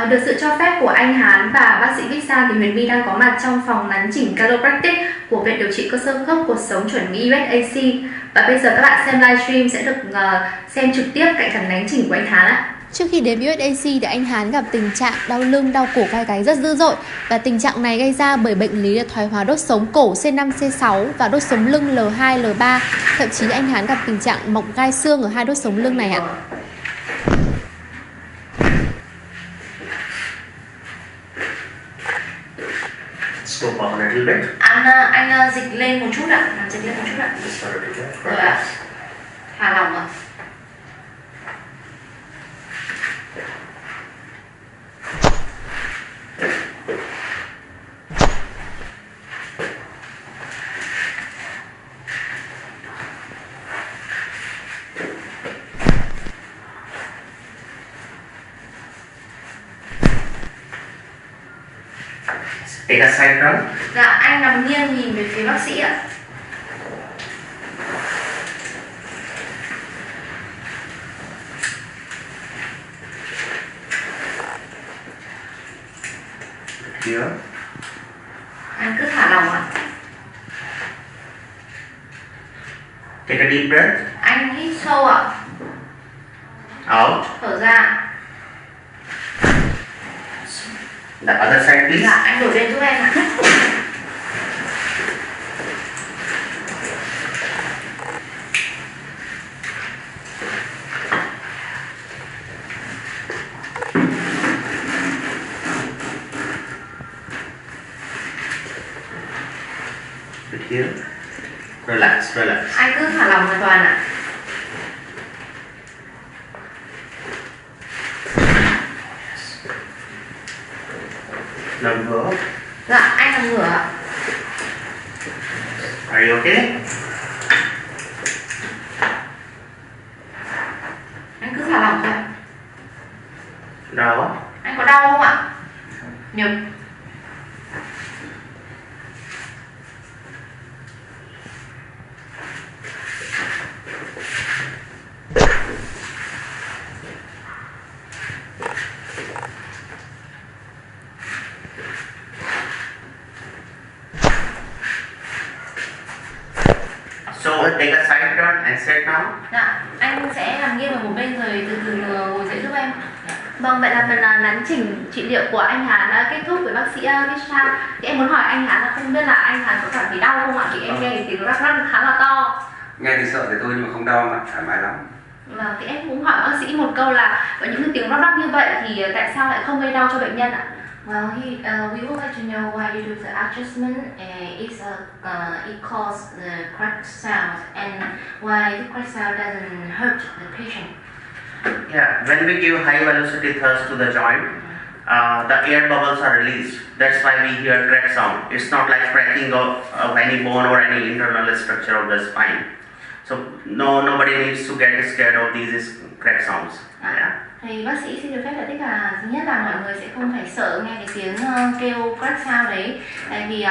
Được sự cho phép của anh Hán và bác sĩ Vixan thì Huyền My đang có mặt trong phòng nắn chỉnh chiropractic của Viện Điều trị Cơ xương khớp Cột sống chuẩn Mỹ USAC. Và bây giờ các bạn xem livestream sẽ được xem trực tiếp cạnh cảnh nắn chỉnh của anh Hán ạ. Trước khi đến USAC thì anh Hán gặp tình trạng đau lưng, đau cổ vai gáy rất dữ dội. Và tình trạng này gây ra bởi bệnh lý là thoái hóa đốt sống cổ C5, C6 và đốt sống lưng L2, L3. Thậm chí anh Hán gặp tình trạng mọc gai xương ở hai đốt sống lưng này ạ. Scope up a little bit. Anh dịch lên một chút ạ, dịch lên một chút ạ. Rồi ạ. Thả lỏng ạ. Take a side turn. Dạ, anh nằm nghiêng nhìn về phía bác sĩ ạ. Here. Anh cứ thả lỏng ạ. Take a deep breath. Anh hít sâu ạ. Out. Thở ra. The other side, please. Dạ, anh đổi lên giúp em ạ. Sit here. Relax, relax. Anh cứ thả lỏng hoàn toàn ạ. Nằm ngửa. Dạ, anh nằm ngửa ạ. Are you okay? Anh cứ thả lỏng thôi ạ. Now. Anh có đau không ạ? Nhịp. So take a side turn and sit now. Dạ, anh sẽ nằm nghiêng vào một bên rồi từ từ ngồi dậy giúp em. Vâng, vậy là phần nắn chỉnh trị liệu của anh Hán đã kết thúc với bác sĩ Vixan. Thì em muốn hỏi anh Hán là không biết là anh Hán có cảm thấy đau không ạ? Thì em nghe tiếng rắc rắc khá là to. Nghe thì sợ thì thôi nhưng mà không đau mà thoải mái lắm. Vâng, thì em cũng hỏi bác sĩ một câu là với những cái tiếng rắc rắc như vậy thì tại sao lại không gây đau cho bệnh nhân ạ? Well, we would like to know why you do the adjustment. It causes the crack sound, and why the crack sound doesn't hurt the patient. Yeah, when we give high velocity thrust to the joint, the air bubbles are released. That's why we hear crack sound. It's not like cracking of any bone or any internal structure of the spine. So nobody needs to get scared of these crack sounds. Yeah. Thì bác sĩ xin được phép giải thích là thứ nhất là mọi người sẽ không phải sợ nghe cái tiếng kêu crack sound đấy. Tại vì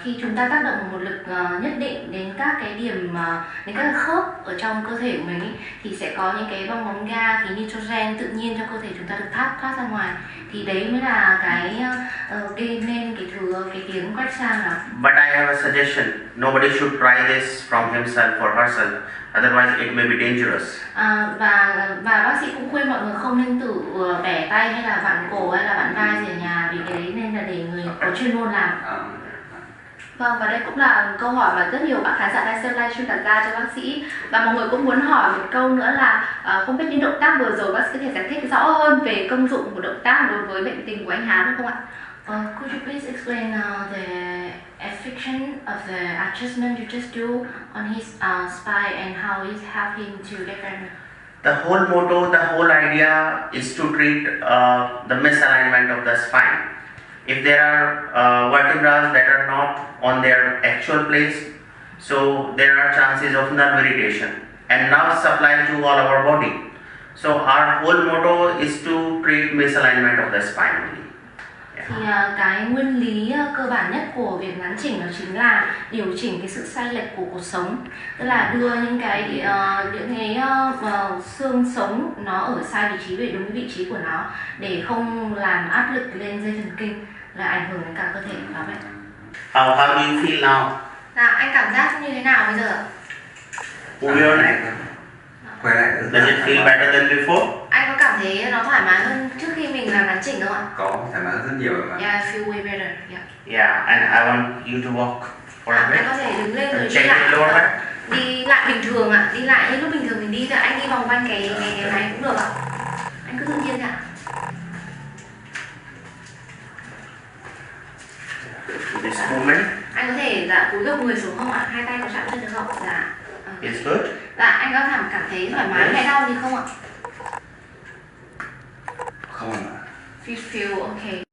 khi chúng ta tác động một lực nhất định đến các cái điểm, đến các khớp ở trong cơ thể của mình ý, thì sẽ có những cái bong bóng ga, khí nitrogen tự nhiên trong cơ thể chúng ta được thoát ra ngoài. Thì đấy mới là cái gây nên cái tiếng crack sound đó. But I have a suggestion. Nobody should try this from himself or herself. Otherwise it may be dangerous. Và bác sĩ cũng khuyên mọi người không nên tự bẻ tay hay là vặn cổ hay là vặn vai gì ở nhà, vì cái đấy nên là để người có chuyên môn làm. Vâng, và đây cũng là câu hỏi mà rất nhiều bạn khán giả đang xem livestream đặt ra cho bác sĩ. Và mọi người cũng muốn hỏi một câu nữa là không biết những động tác vừa rồi bác sĩ có thể giải thích rõ hơn về công dụng của động tác đối với bệnh tình của anh Hán được không ạ? Could you please explain the affection of the adjustment you just do on his spine and how it's helping to different? The whole motto, the whole idea is to treat the misalignment of the spine. If there are vertebrae that are not on their actual place, so there are chances of nerve irritation, and nerves supply to all our body. So our whole motto is to treat misalignment of the spine only. Thì cái nguyên lý cơ bản nhất của việc nắn chỉnh đó chính là điều chỉnh cái sự sai lệch của cột sống, tức là đưa những cái xương sống nó ở sai vị trí về đúng cái vị trí của nó để không làm áp lực lên dây thần kinh, là ảnh hưởng đến cả cơ thể đó vậy. How do you feel now? Dạ, anh cảm giác như thế nào bây giờ ạ? Move your neck. Quay lại Does it feel better than before? Anh có cảm thấy nó thoải mái hơn trước khi mình làm nắn chỉnh không ạ? có thoải mái rất nhiều mà. Yeah, I feel way better. Yeah. Yeah, and I want you to walk for a Anh bit. có thể đứng lên rồi đi Check your lower lại. back. Đi lại bình thường ạ, đi lại như lúc bình thường mình đi thì anh đi vòng quanh cái này cũng được ạ. Anh cứ tự nhiên ạ. This movement Anh có thể cúi gập người xuống không ạ? Hai tay có chạm chân được không? Dạ. is good. Dạ, anh có cảm thấy thoải mái hay đau gì không ạ? Không ạ. Feel okay.